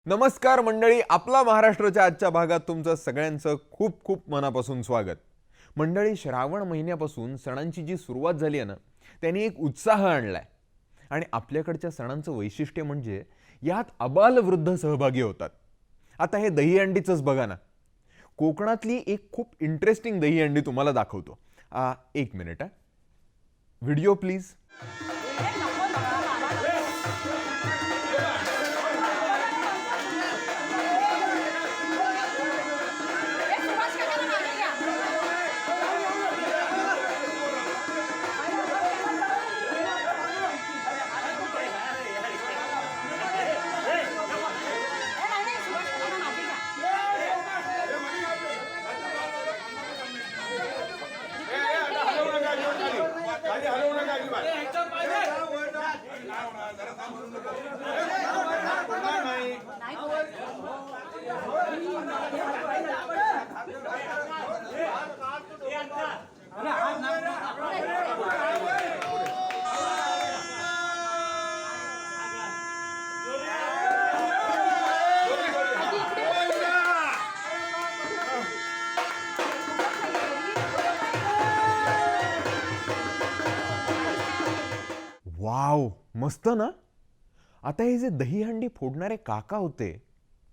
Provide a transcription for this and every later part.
नमस्कार मंडळी, आपला महाराष्ट्राच्या आजच्या भागात तुमचं सगळ्यांचं खूप खूप मनापासून स्वागत. मंडळी, श्रावण महिन्यापासून सणांची जी सुरुवात झाली आहे ना, त्यांनी एक उत्साह आणलाय. आणि आपल्याकडच्या सणांचं वैशिष्ट्य म्हणजे यात अबालवृद्ध सहभागी होतात. आता हे दहीहंडीचंच बघा ना. कोकणातली एक खूप इंटरेस्टिंग दहीहंडी तुम्हाला दाखवतो. एक मिनिट. Video please. वाव, मस्त ना. आता हे जे दहीहंडी फोडणारे काका होते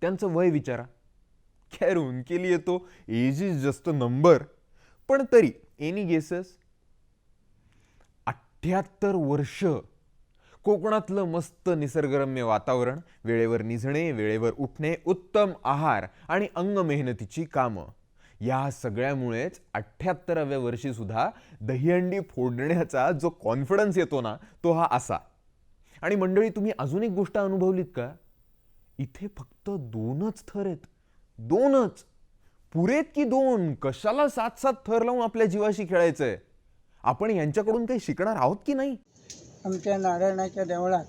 त्यांचं वय विचारा. खैर, उनके लिए तो age is just a number. पण तरी एनी गेसेस? 78 वर्ष. कोकणातलं मस्त निसर्गरम्य वातावरण, वेळेवर निजणे, वेळेवर उठणे, उत्तम आहार आणि अंग मेहनतीची कामं, या सगळ्यामुळेच 78व्या वर्षी सुद्धा दहीहंडी फोडण्याचा जो कॉन्फिडन्स येतो ना, तो हा असा. आणि मंडळी, तुम्ही अजून एक गोष्ट अनुभवलीत का? इथे फक्त 2च थर आहेत. 2च पुरेत की 2? कशाला 7-7 थर लावून आपल्या जीवाशी खेळायचंय? आपण यांच्याकडून काही शिकणार आहोत की नाही? आमच्या नारायणाच्या देवळात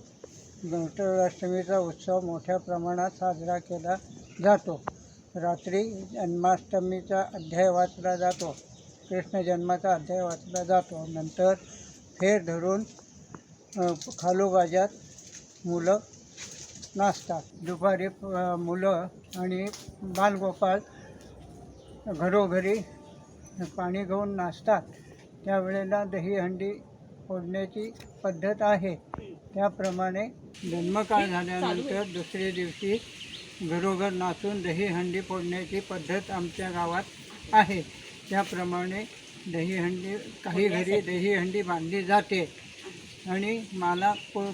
गणेशोत्सवाचा उत्सव मोठ्या प्रमाणात साजरा केला जातो. रात्री जन्माष्टमीचा अध्याय वाचला जातो. कृष्ण जन्माचा अध्याय वाचला जातो. नंतर फेर धरून खालोबाजात मुलं नाचतात. दुपारी मुलं आणि बालगोपाळ घरोघरी पाणी घेऊन नाचतात. त्यावेळेला दहीहंडी फोडण्याची पद्धत आहे. त्याप्रमाणे जन्मकाळ झाल्यानंतर दुसऱ्या दिवशी घरोघर नाचून दहीहंडी फोडण्याची पद्धत आमच्या गावात आहे. त्याप्रमाणे दहीहंडी, काही घरी दहीहंडी बांधली जाते. आणि मला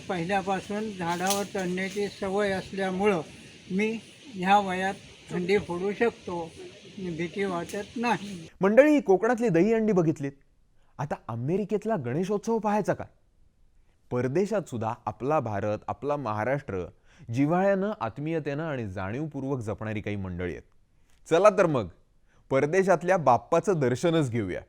पहिल्यापासून झाडावर चढण्याची सवय असल्यामुळं मी ह्या वयात हंडी फोडू शकतो. भीती वाटत नाही. मंडळी, कोकणातली दहीहंडी बघितलीत. आता अमेरिकेतला गणेशोत्सव पाहायचा का? परदेशात सुद्धा आपला भारत, आपला महाराष्ट्र जिव्हाळ्यानं, आत्मीयतेनं आणि जाणीवपूर्वक जपणारी काही मंडळी आहेत. चला तर मग परदेशातल्या बाप्पाचं दर्शनच घेऊया.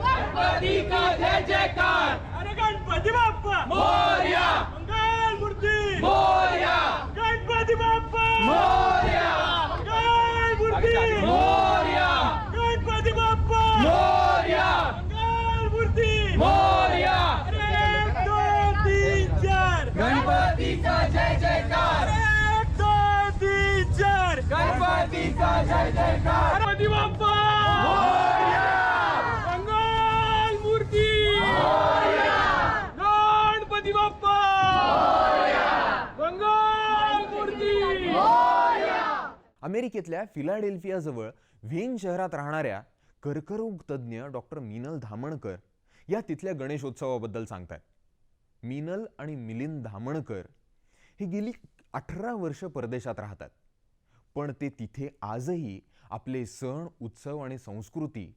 गणपती का जय जयकार. अरे गणपती बाप्पा मोरया. मंगल मूर्ती मोरया. गणपती बाप्पा मोरया. मंगल मूर्ती मोरया. गणपती बाप्पा मोरया. मंगल मूर्ती मोरया. 1 2 3 4 गणपती का जय जयकार. 1 2 3 4 गणपती का जय जयकार. गणपती बाप्पा मोरया. गणपती बाप्पा मंगल मूर्ती. अमेरिकेतल्या फिलाडेल्फिया जवळ व्हेन शहरात राहणाऱ्या कर्करोग तज्ज्ञ डॉक्टर मीनल धामणकर या तिथल्या गणेशोत्सवाबद्दल सांगतात. मीनल आणि मिलिंद धामणकर हे गेली 18 वर्ष परदेशात राहतात. पण ते तिथे आजही आपले सण, उत्सव आणि संस्कृती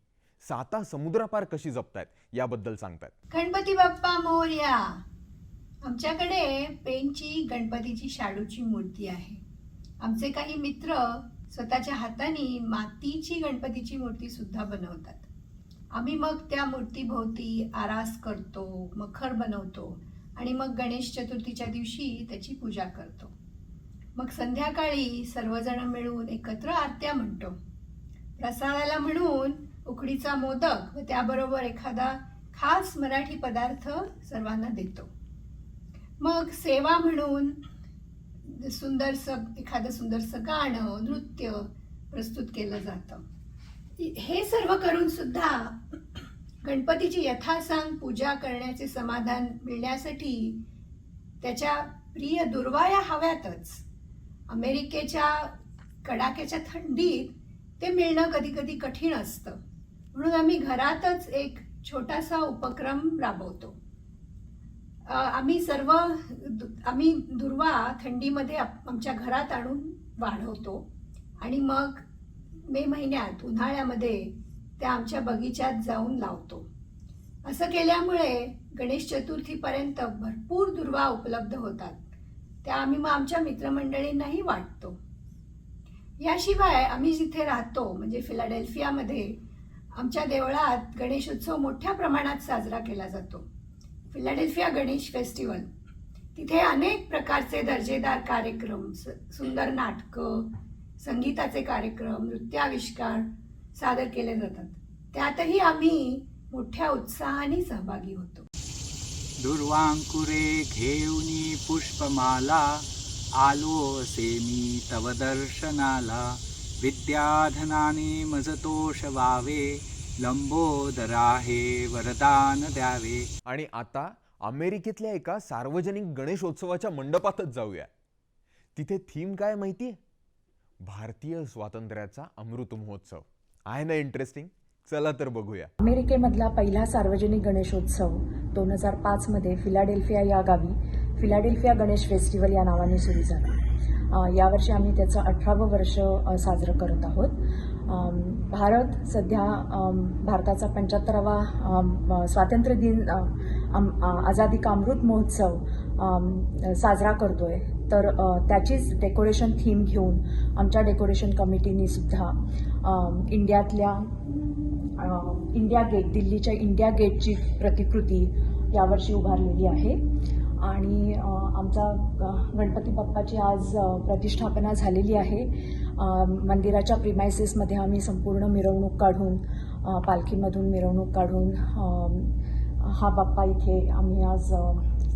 साता समुद्रापार कशी जपतात याबद्दल सांगतात. गणपती बाप्पा मोरया. आमच्याकडे पेनची गणपतीची शाडूची मूर्ती आहे. आमचे काही मित्र स्वतःच्या हाताने मातीची गणपतीची मूर्ती सुद्धा बनवतात. आम्ही मग त्या मूर्तीभोवती आरास करतो, मखर बनवतो आणि मग गणेश चतुर्थीच्या दिवशी त्याची पूजा करतो. मग संध्याकाळी सर्वजण मिळून एकत्र आरत्या म्हणतो. प्रसादाला म्हणून उकडीचा मोदक व त्याबरोबर एखादा खास मराठी पदार्थ सर्वांना देतो. मग सेवा म्हणून एखादं सुंदरसं गाणं, नृत्य प्रस्तुत केलं जातं. हे सर्व करून सुद्धा गणपतीची यथासांग पूजा करण्याचे समाधान मिळण्यासाठी त्याच्या प्रिय दुर्वाया हव्यातच. अमेरिकेच्या कडाक्याच्या थंडीत ते मिळणं कधी कधी कठीण असतं. म्हणून आम्ही घरातच एक छोटासा उपक्रम राबवतो. आम्ही दुर्वा थंडीमध्ये आमच्या घरात आणून वाढवतो आणि मग मे महिन्यात उन्हाळ्यामध्ये त्या आमच्या बगीच्यात जाऊन लावतो. असं केल्यामुळे गणेश चतुर्थीपर्यंत भरपूर दुर्वा उपलब्ध होतात. त्या आम्ही मग आमच्या मित्रमंडळींनाही वाटतो. याशिवाय आम्ही जिथे राहतो म्हणजे फिलाडेल्फियामध्ये आमच्या देवळात गणेशोत्सव मोठ्या प्रमाणात साजरा केला जातो. फिलाडेल्फिया गणेश फेस्टिवल, तिथे अनेक प्रकारचे दर्जेदार कार्यक्रम, सुंदर नाटकं, संगीताचे कार्यक्रम, नृत्याविष्कार सादर केले जातात. त्यातही आम्ही मोठ्या उत्साहाने सहभागी होतो. दुर्वांकुरे घेऊनी पुष्पमाला, आलो असे मी तव दर्शनाला. विद्याधनाने मज तोष व्हावे, लंबोदरा हे वरदान द्यावे. आणि आता अमेरिकेतल्या एका सार्वजनिक गणेशोत्सवाच्या मंडपातच जाऊया. तिथे थीम काय माहितीये? भारतीय स्वातंत्र्याचा अमृत महोत्सव. आहे ना इंटरेस्टिंग? चला तर बघूया. अमेरिकेमधला पहिला सार्वजनिक गणेशोत्सव 2005 मध्ये फिलाडेल्फिया या गावी फिलाडेल्फिया गणेश फेस्टिवल या नावाने सुरू झाला. यावर्षी आम्ही त्याचं 18वं वर्ष साजरं करत आहोत. भारत सध्या भारताचा 75वा स्वातंत्र्य दिन आझादी का अमृत महोत्सव साजरा करतोय. तर त्याचीच डेकोरेशन थीम घेऊन आमच्या डेकोरेशन कमिटीने सुद्धा इंडिया गेट, दिल्लीच्या इंडिया गेटची प्रतिकृती यावर्षी उभारलेली आहे. आणि आमचा गणपती बाप्पाची आज प्रतिष्ठापना झालेली आहे. मंदिराच्या प्रिमायसेसमध्ये आम्ही संपूर्ण मिरवणूक काढून, पालखीमधून मिरवणूक काढून हा बाप्पा इथे आम्ही आज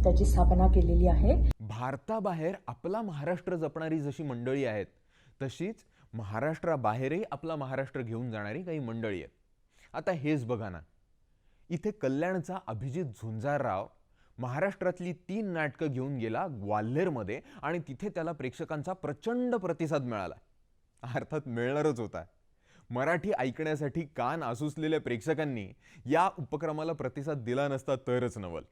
त्याची स्थापना केलेली आहे. भारताबाहेर आपला महाराष्ट्र जपणारी जशी मंडळी आहेत, तशीच महाराष्ट्राबाहेरही आपला महाराष्ट्र घेऊन जाणारी काही मंडळी आहेत. आता हेच बघा ना, इथे कल्याणचा अभिजित झुंजारराव महाराष्ट्रातली 3 नाटकं घेऊन गेला ग्वाल्हेरमध्ये आणि तिथे त्याला प्रेक्षकांचा प्रचंड प्रतिसाद मिळाला. अर्थात मिळणारच होता. मराठी ऐकण्यासाठी कान आसुसलेल्या प्रेक्षकांनी या उपक्रमाला प्रतिसाद दिला नसता तरच नवल.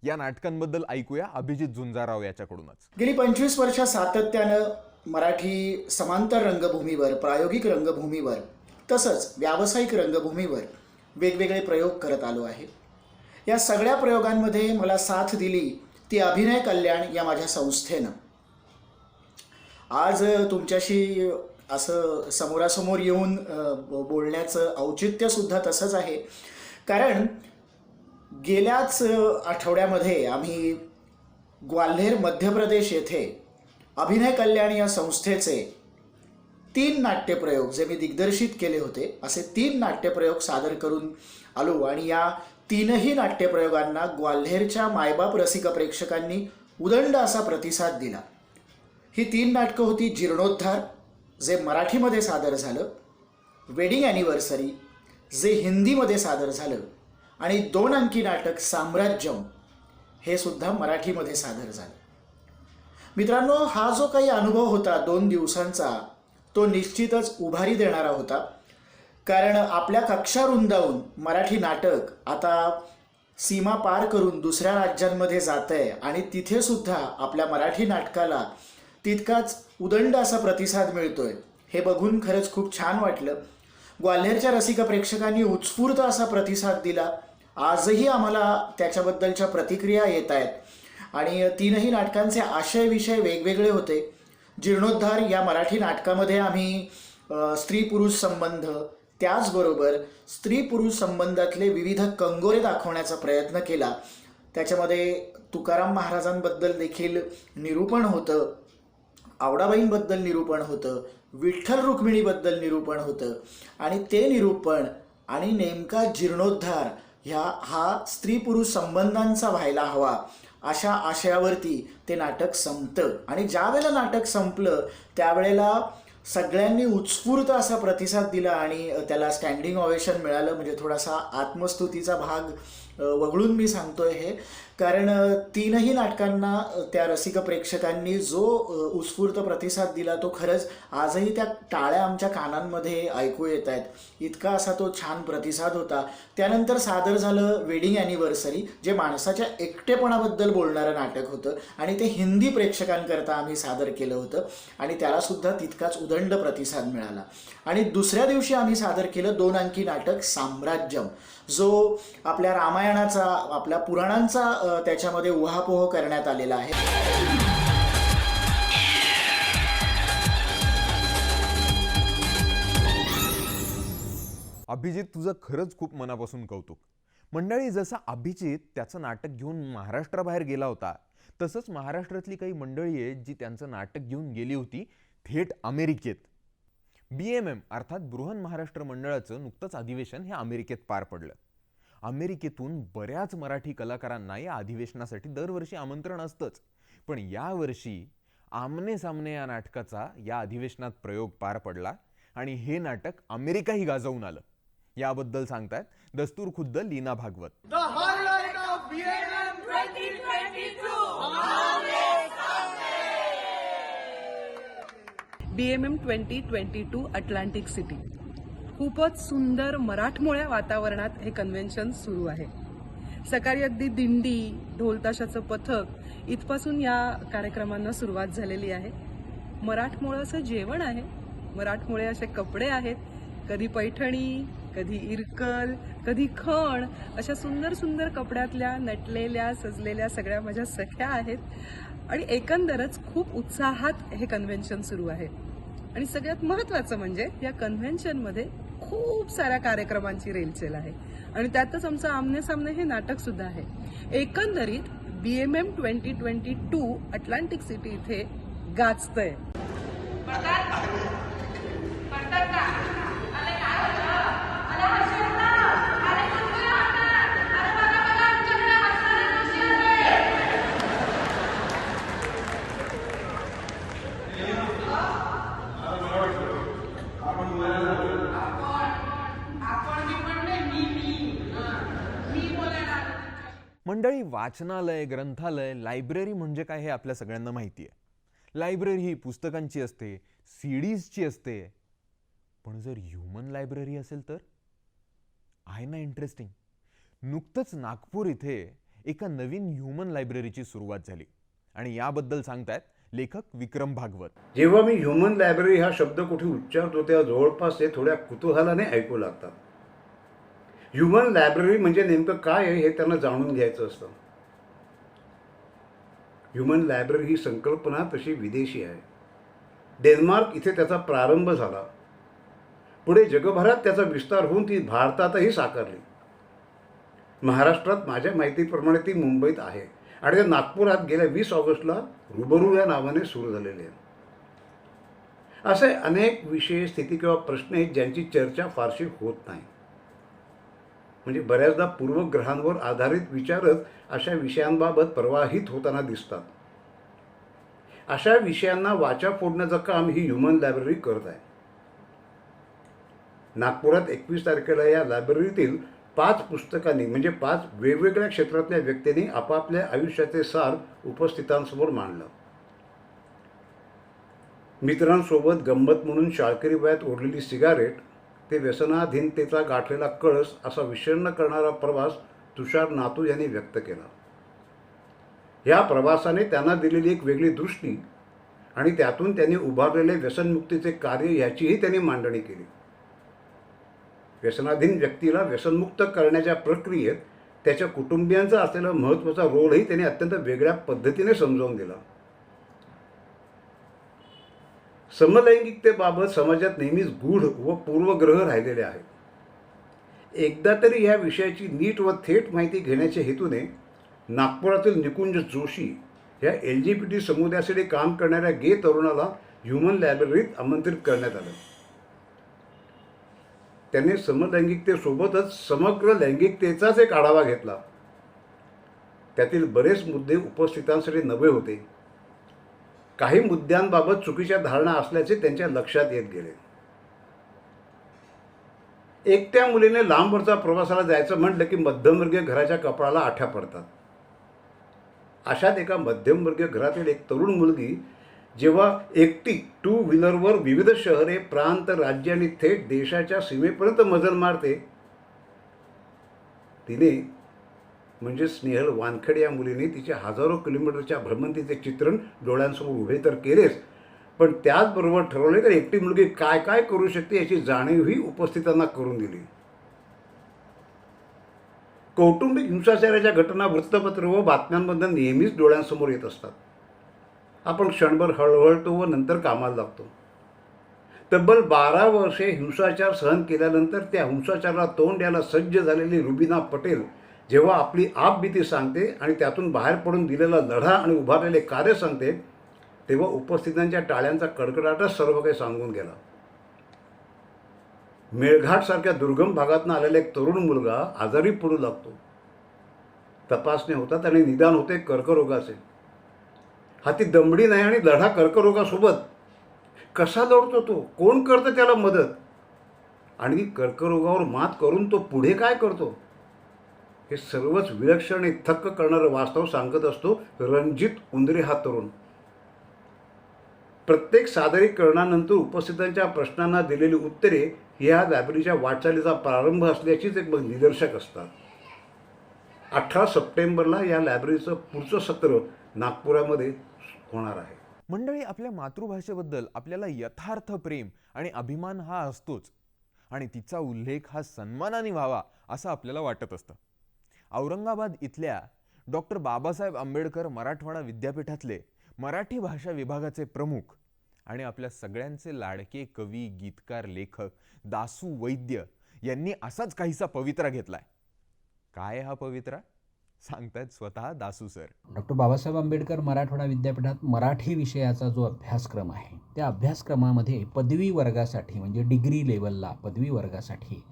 या नाटकांबद्दल ऐकूया अभिजित झुंजारराव याच्याकडूनच. गेली 25 वर्ष सातत्यानं मराठी समांतर रंगभूमीवर, प्रायोगिक रंगभूमीवर तसंच व्यावसायिक रंगभूमीवर वेगवेगळे प्रयोग करत आलो आहे. या सगळ्या प्रयोगांमध्ये मला साथ दिली ती अभिनय कल्याण या माझ्या संस्थेनं. आज तुमच्याशी असं समोरासमोर येऊन बोलण्याचं औचित्यसुद्धा तसंच आहे, कारण गेल्याच आठवड्यामध्ये आम्ही ग्वाल्हेर मध्य प्रदेश येथे अभिनय कल्याण या संस्थेचे 3 नाट्यप्रयोग जे मी दिग्दर्शित केले होते, असे 3 नाट्यप्रयोग सादर करून आलो. आणि या 3ही नाट्यप्रयोगांना ग्वाल्हेरच्या मायबाप रसिक प्रेक्षकांनी उदंड असा प्रतिसाद दिला. ही 3 नाटकं होती जीर्णोद्धार, जे मराठीमध्ये सादर झालं, वेडिंग ॲनिव्हर्सरी, जे हिंदीमध्ये सादर झालं, आणि 2 अंकी नाटक साम्राज्यम, हे सुद्धा मराठीमध्ये सादर झालं. मित्रांनो, हा जो काही अनुभव होता 2 दिवसांचा, तो निश्चितच उभारी देणारा होता. कारण आपल्या कक्षा रुंदावून मराठी नाटक आता सीमा पार करून दुसऱ्या राज्यांमध्ये जात आहे आणि तिथे सुद्धा आपल्या मराठी नाटकाला तितकाच उदंड असा प्रतिसाद मिळतोय. हे बघून खरंच खूप छान वाटलं. ग्वाल्हेरच्या रसिक प्रेक्षकांनी उत्स्फूर्त असा प्रतिसाद दिला. आजही आम्हाला त्याच्याबद्दलच्या प्रतिक्रिया येत आहेत. आणि तीनही नाटकांचे आशय विषय वेगवेगळे होते. जीर्णोद्धार या मराठी नाटकामध्ये आम्ही स्त्री पुरुष संबंध, त्याचबरोबर स्त्री पुरुष संबंधातले विविध कंगोरे दाखवण्याचा प्रयत्न केला. त्याच्यामध्ये तुकाराम महाराजांबद्दल देखील निरूपण होतं, आवडाबाईंबद्दल निरूपण होतं, विठ्ठल रुक्मिणीबद्दल निरूपण होतं. आणि ते निरूपण आणि नेमका जीर्णोद्धार हा स्त्री पुरुष संबंधांचा व्हायला हवा अशा आशयावरती ते नाटक संपतं. आणि ज्या वेळेला नाटक संपलं त्यावेळेला सगळ्यांनी उत्स्फूर्त असा प्रतिसाद दिला आणि त्याला स्टँडिंग ओवेशन मिळालं. म्हणजे थोडासा आत्मस्तुतीचा भाग वगळून मी सांगतोय हे, कारण तीनही नाटकांना त्या रसिक प्रेक्षकांनी जो उत्स्फूर्त प्रतिसाद दिला तो खरंच आजही त्या टाळ्या आमच्या कानांमध्ये ऐकू येत आहेत. इतका असा तो छान प्रतिसाद होता. त्यानंतर सादर झालं वेडिंग ॲनिव्हर्सरी, जे माणसाच्या एकटेपणाबद्दल बोलणारं नाटक होतं आणि ते हिंदी प्रेक्षकांकरता आम्ही सादर केलं होतं आणि त्यालासुद्धा तितकाच उदंड प्रतिसाद मिळाला. आणि दुसऱ्या दिवशी आम्ही सादर केलं 2 अंकी नाटक साम्राज्यम, जो आपल्या रामायणाचा, आपल्या पुराणांचा त्याच्यामध्ये उहापोह करण्यात आलेला आहे. अभिजित, तुझं खरंच खूप मनापासून कौतुक. मंडळी, जसं अभिजित त्याचं नाटक घेऊन महाराष्ट्राबाहेर गेला होता, तसंच महाराष्ट्रातली काही मंडळी आहेत जी त्यांचं नाटक घेऊन गेली होती थेट अमेरिकेत. BMM अर्थात बृहन महाराष्ट्र मंडळाचं नुकतंच अधिवेशन हे अमेरिकेत पार पडलं. अमेरिकेतून बऱ्याच मराठी कलाकारांना या अधिवेशनासाठी दरवर्षी आमंत्रण असतंच, पण यावर्षी आमने सामने या नाटकाचा या अधिवेशनात प्रयोग पार पडला आणि हे नाटक अमेरिकाही गाजवून आलं. याबद्दल सांगतायत दस्तूर खुद्द Leena Bhagwat. The highlight of BMM 2022. BMM 2022 Atlantic City. खूपच सुंदर मराठमोळ्या वातावरणात हे कन्व्हेन्शन सुरू आहे. सकाळी अगदी दिंडी, ढोलताशाचं पथक इथपासून या कार्यक्रमांना सुरुवात झालेली आहे. मराठमोळं असं जेवण आहे, मराठमोळे असे कपडे आहेत, कधी पैठणी, कधी इरकल, कधी खण, अशा सुंदर सुंदर कपड्यातल्या नटलेल्या सजलेल्या सगळ्या माझ्या सख्या आहेत. आणि एकंदरच खूप उत्साहात हे कन्व्हेन्शन सुरू आहे. आणि सगळ्यात महत्त्वाचं म्हणजे या कन्व्हेन्शनमध्ये खूप साऱ्या कार्यक्रमांची रेलचेल आहे आणि त्यातच आमचं आमने सामने हे नाटक सुद्धा आहे. एकंदरीत BMM 2022 अटलांटिक सिटी इथे गाजतंय. मंडळी, वाचनालय, ग्रंथालय, लायब्ररी म्हणजे काय हे आपल्या सगळ्यांना माहिती आहे. लायब्ररी ही पुस्तकांची असते, CDsची असते. पण जर ह्युमन लायब्ररी असेल तर आहे ना इंटरेस्टिंग. नुकतंच नागपूर इथे एका नवीन ह्युमन लायब्ररीची सुरुवात झाली आणि याबद्दल सांगतायत लेखक विक्रम भागवत. जेव्हा मी ह्युमन लायब्ररी हा शब्द कुठे उच्चारतो तेव्हा जवळपास ते थोड्या कुतूहलाने ऐकू लागतात. ह्युमन लायब्ररी म्हणजे नेमकं काय आहे हे त्यांना जाणून घ्यायचं असतं. ह्युमन लायब्ररी ही संकल्पना तशी विदेशी आहे. डेन्मार्क इथे त्याचा प्रारंभ झाला. पुढे जगभरात त्याचा विस्तार होऊन ती भारतातही साकारली. महाराष्ट्रात माझ्या माहितीप्रमाणे ती मुंबईत आहे आणि ते नागपुरात गेल्या 20 ऑगस्टला रुबरू या नावाने सुरू झालेले आहे. असे अनेक विषय, स्थिती किंवा प्रश्न आहेत ज्यांची चर्चा फारशी होत नाही. म्हणजे बऱ्याचदा पूर्वग्रहांवर आधारित विचारच अशा विषयांबाबत प्रवाहित होताना दिसतात. अशा विषयांना वाचा फोडण्याचं काम ही ह्युमन लायब्ररी करत आहे. नागपुरात 21 तारखेला या लायब्ररीतील 5 पुस्तकांनी म्हणजे 5 वेगवेगळ्या क्षेत्रातल्या व्यक्तींनी आपापल्या आयुष्याचे सार उपस्थितांसमोर मांडलं. मित्रांसोबत गंमत म्हणून शाळकरी वयात ओढलेली सिगारेट ते व्यसनाधीनतेचा गाठलेला कळस असा विषण्ण करणारा प्रवास तुषार नातू यांनी व्यक्त केला. या प्रवासाने त्यांना दिलेली एक वेगळी दृष्टी आणि त्यातून त्यांनी उभारलेले व्यसनमुक्तीचे कार्य याचीही त्यांनी मांडणी केली. व्यसनाधीन व्यक्तीला व्यसनमुक्त करण्याच्या प्रक्रियेत त्याच्या कुटुंबियांचा असलेला महत्त्वाचा रोलही त्यांनी अत्यंत वेगळ्या पद्धतीने समजावून दिला. समलैंगिकतेबाबत समाजात नेहमीच गूढ व पूर्वग्रह राहिलेले आहेत. एकदा तरी या विषयाची नीट व थेट माहिती घेण्याच्या हेतूने नागपुरातील निकुंज जोशी या LGBT समुदायासाठी काम करणाऱ्या गे तरुणाला ह्युमन लायब्ररीत आमंत्रित करण्यात आलं. त्याने समलैंगिकतेसोबतच समग्र लैंगिकतेचाच एक आढावा घेतला. त्यातील बरेच मुद्दे उपस्थितांसाठी नवे होते. काही मुद्द्यांबाबत चुकीच्या धारणा असल्याचे त्यांच्या लक्षात येत गेले. एकट्या मुलीने लांबवरचा प्रवासाला जायचं म्हटलं की मध्यमवर्गीय घराच्या कपाळाला आठ्या पडतात. अशात एका मध्यमवर्गीय घरातील एक तरुण मुलगी जेव्हा एकटी 2 व्हीलरवर विविध शहरे, प्रांत, राज्य आणि थेट देशाच्या सीमेपर्यंत मजल मारते, तिने म्हणजे स्नेहल वानखेडे या मुलीने तिच्या हजारो किलोमीटरच्या भ्रमंतीचे चित्रण डोळ्यांसमोर उभे तर केलेच, पण त्याचबरोबर ठरवले तर एकटी मुलगी काय काय करू शकते याची जाणीवही उपस्थितांना करून दिली. कौटुंबिक हिंसाचाराच्या घटना वृत्तपत्र व बातम्यांमधून नेहमीच डोळ्यांसमोर येत असतात. आपण क्षणभर हळहळतो व नंतर कामाला लागतो. तब्बल 12 वर्षे हिंसाचार सहन केल्यानंतर त्या हिंसाचाराला तोंड द्यायला सज्ज झालेली रुबीना पटेल जेव्हा आपली आपबीती सांगते आणि त्यातून बाहेर पडून दिलेला लढा आणि उभारलेले कार्य सांगते, तेव्हा उपस्थितांच्या टाळ्यांचा कडकडाटच सर्व काही सांगून गेला. मेळघाटसारख्या दुर्गम भागातून आलेला एक तरुण मुलगा आजारी पडू लागतो. तपासण्या होतात आणि निदान होते कर्करोगाचे. हाती दमडी नाही आणि लढा कर्करोगासोबत कसा लढतो तो, कोण करतं त्याला मदत, आणि कर्करोगावर मात करून तो पुढे काय करतो, हे सर्वच विलक्षण आणि थक्क करणारं वास्तव सांगत असतो रणजित उंदरे हा तरुण. प्रत्येक सादरीकरणानंतर उपस्थितांच्या प्रश्नांना दिलेली उत्तरे ह्या लायब्ररीच्या वाटचालीचा प्रारंभ असल्याचीच एक निदर्शक असतात. 18 सप्टेंबरला या लायब्ररीचं पुढचं सत्र नागपुरामध्ये होणार आहे. मंडळी, आपल्या मातृभाषेबद्दल आपल्याला यथार्थ प्रेम आणि अभिमान हा असतोच आणि तिचा उल्लेख हा सन्मानाने व्हावा असं आपल्याला वाटत असतं. औरंगाबाद इथल्या डॉक्टर बाबासाहेब आंबेडकर मराठवाडा विद्यापीठातले मराठी भाषा विभागाचे प्रमुख आणि आपल्या सगळ्यांचे लाडके कवी, गीतकार, लेखक दासू वैद्य यांनी असाच काहीसा पवित्रा घेतलाय. काय हा पवित्रा सांगतायत स्वतः दासू सर. डॉक्टर बाबासाहेब आंबेडकर मराठवाडा विद्यापीठात मराठी विषयाचा जो अभ्यासक्रम आहे त्या अभ्यासक्रमामध्ये पदवी वर्गासाठी म्हणजे डिग्री लेवलला पदवी वर्गासाठी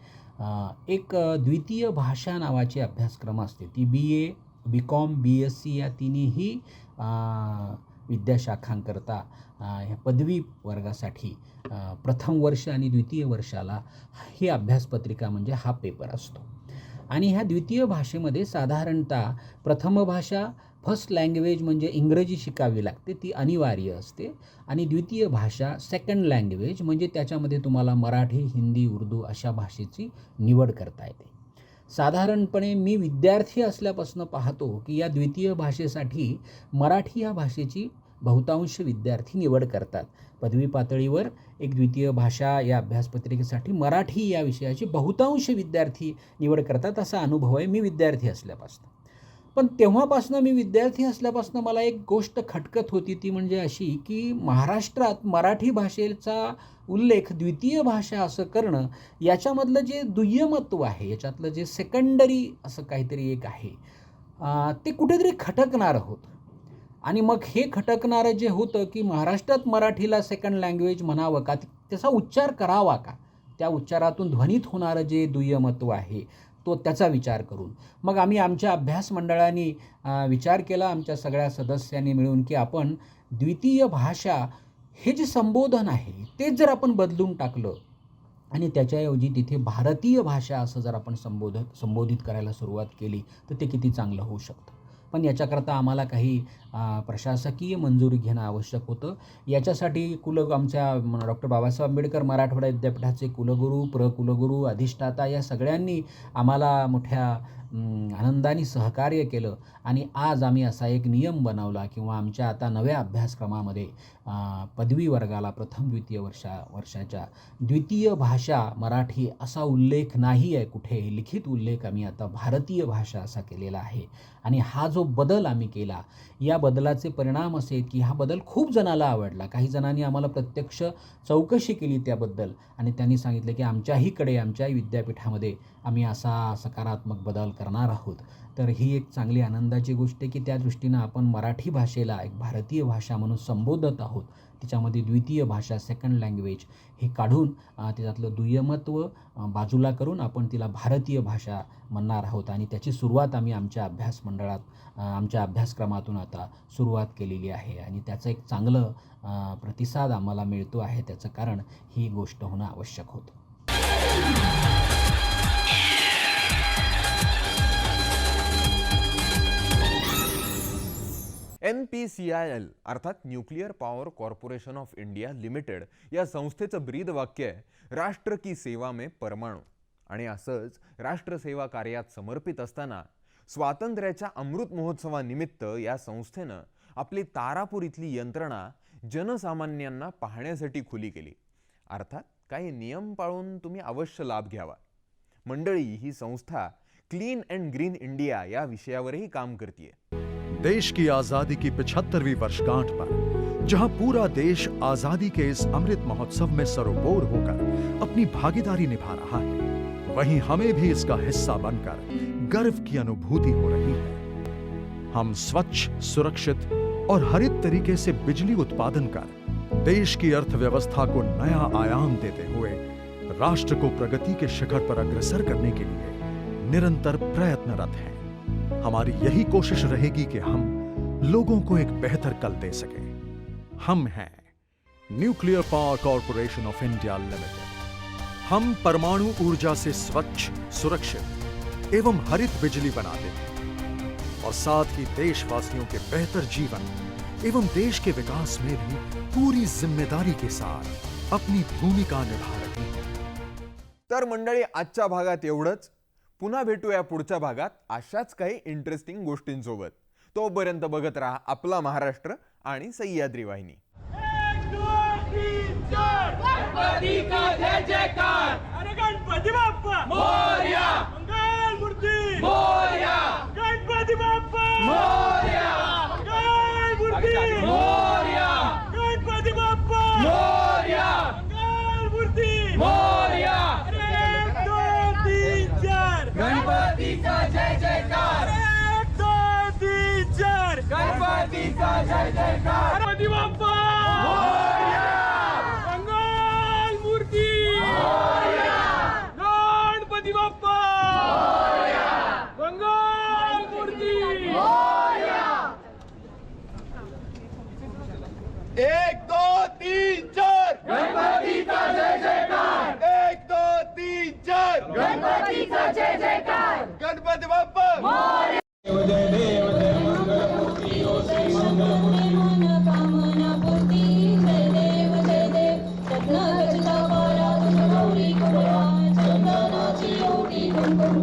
एक द्वितीय भाषा नावाची अभ्यासक्रम असते. ती BA, BCom, BSc या तिन्ही विद्याशाखांकरता ह्या पदवी वर्गासाठी प्रथम वर्ष आणि द्वितीय वर्षाला ही अभ्यासपत्रिका म्हणजे हा पेपर असतो. आणि ह्या द्वितीय भाषेमध्ये साधारणतः प्रथम भाषा फर्स्ट लँग्वेज म्हणजे इंग्रजी शिकावी लागते, ती अनिवार्य असते. आणि द्वितीय भाषा सेकंड लँग्वेज म्हणजे त्याच्यामध्ये तुम्हाला मराठी, हिंदी, उर्दू अशा भाषेची निवड करता येते. साधारणपणे मी विद्यार्थी असल्यापासून पाहतो की या द्वितीय भाषेसाठी मराठी या भाषेची बहुतांश विद्यार्थी निवड करतात. पदवी पातळीवर एक द्वितीय भाषा या अभ्यासपत्रिकेसाठी मराठी या विषयाची बहुतांश विद्यार्थी निवड करतात असा अनुभव आहे मी विद्यार्थी असल्यापासून. पण तेव्हापासून मी विद्यार्थी असल्यापासून मला एक गोष्ट खटकत होती, ती म्हणजे अशी की महाराष्ट्रात मराठी भाषेचा उल्लेख द्वितीय भाषा असं करणं, याच्यामधलं जे दुय्यमत्व आहे, याच्यातलं जे सेकंडरी असं काहीतरी एक आहे, ते कुठेतरी खटकणारं होतं. आणि मग हे खटकणारं जे होतं की महाराष्ट्रात मराठीला सेकंड लँग्वेज म्हणावं का, त्याचा उच्चार करावा का, त्या उच्चारातून ध्वनित होणारं जे दुय्यमत्व आहे तो त्याचा विचार करून मग आम्ही आमच्या अभ्यास मंडळाने विचार केला, आमच्या सगळ्या सदस्यांनी मिळून, की आपण द्वितीय भाषा हे जे संबोधन आहे तेच जर आपण बदलून टाकलं आणि त्याच्याऐवजी तिथे भारतीय भाषा असं जर आपण संबोधित करायला सुरुवात केली तर ते किती चांगलं होऊ शकतं. पण याच्याकरता आम्हाला काही प्रशासकीय मंजुरी घेणं आवश्यक होतं. याच्यासाठी आमच्या डॉक्टर बाबासाहेब आंबेडकर मराठवाडा विद्यापीठाचे कुलगुरू, प्रकुलगुरू, अधिष्ठाता या सगळ्यांनी आम्हाला मोठ्या आनंदाने सहकार्य केलं आणि आज आम्ही असा एक नियम बनवला किंवा आमच्या आता नव्या अभ्यासक्रमामध्ये पदवी वर्गाला प्रथम द्वितीय वर्षाच्या द्वितीय भाषा मराठी असा उल्लेख नाही आहे कुठे. लिखित उल्लेख आम्ही आता भारतीय भाषा असा केलेला आहे. आणि हा जो बदल आम्ही केला, या बदलाचे परिणाम असे की हा बदल खूप जणाला आवडला. काही जणांनी आम्हाला प्रत्यक्ष चौकशी केली त्याबद्दल आणि त्यांनी सांगितलं की आमच्याहीकडे आमच्याही विद्यापीठामध्ये आम्ही असा सकारात्मक बदल करणार आहोत. तर ही एक चांगली आनंदाची गोष्ट आहे की त्या दृष्टीनं आपण मराठी भाषेला एक भारतीय भाषा म्हणून संबोधत आहोत. तिच्यामध्ये द्वितीय भाषा, सेकंड लँग्वेज हे काढून त्याच्यातलं दुय्यमत्व बाजूला करून आपण तिला भारतीय भाषा म्हणणार आहोत. आणि त्याची सुरुवात आम्ही आमच्या अभ्यास मंडळात, आमच्या अभ्यासक्रमातून आता सुरुवात केलेली आहे. आणि त्याचं एक चांगलं प्रतिसाद आम्हाला मिळतो आहे. त्याचं कारण ही गोष्ट होणं आवश्यक होतं. NPCIL अर्थात nuclear power corporation of India limited या संस्थेचं ब्रीद वाक्य आहे राष्ट्र की सेवा में परमाणु. आणि असंच राष्ट्रसेवा कार्यात समर्पित असताना स्वातंत्र्याच्या अमृत महोत्सवानिमित्त या संस्थेनं आपली तारापूर इथली यंत्रणा जनसामान्यांना पाहण्यासाठी खुली केली. अर्थात काही नियम पाळून तुम्ही अवश्य लाभ घ्यावा. मंडळी, ही संस्था क्लीन अँड ग्रीन इंडिया या विषयावरही काम करते. देश की आजादी की 75वीं वर्षगांठ पर जहां पूरा देश आजादी के इस अमृत महोत्सव में सरोबोर होकर अपनी भागीदारी निभा रहा है, वहीं हमें भी इसका हिस्सा बनकर गर्व की अनुभूति हो रही है. हम स्वच्छ, सुरक्षित और हरित तरीके से बिजली उत्पादन कर देश की अर्थव्यवस्था को नया आयाम देते हुए राष्ट्र को प्रगति के शिखर पर अग्रसर करने के लिए निरंतर प्रयत्नरत हैं. हमारी यही कोशिश रहेगी कि हम लोगों को एक बेहतर कल दे सकें. हम हैं nuclear power corporation of India limited. हम परमाणु ऊर्जा से स्वच्छ, सुरक्षित एवं हरित बिजली बनाते हैं और साथ ही देशवासियों के बेहतर जीवन एवं देश के विकास में भी पूरी जिम्मेदारी के साथ अपनी भूमिका निभा रही है. तर मंडळी, आजच्या भागात एवढंच. पुन्हा भेटूया पुढच्या भागात अशाच काही इंटरेस्टिंग गोष्टींसोबत. तोपर्यंत बघत राहा आपला महाराष्ट्र आणि सह्याद्री वाहिनी. गणपती का जय जयकार. अरे गणपती बाप्पा मोरया. मंगल मूर्ती मोरया. गणपती बाप्पा मोरया. मंगल मूर्ती मोरया. गणपती बाप्पा मोरया. मंगल मूर्ती मोरया. गणपती का जय जयकार. 1 2 3 4. गणपती का जय जयकार. गणपती बाप्पा मोरया. मंगल मूर्ती मोरया. गणपती बाप्पा मोरया. मंगल मूर्ती मोरया. 1 2 3 4. गणपती का जय जयकार. 1 2 3 4. गणपती का जय जयकार. गणपती बाप्पा मोरया. देव जय देव जय मंगल मूर्ती ओ श्री मंगल मूर्ती. कामना पूर्ती जय देव जय देव. रत्न गजला पाया गौरी कुबरा. चंदनाची ओटी कुंकुम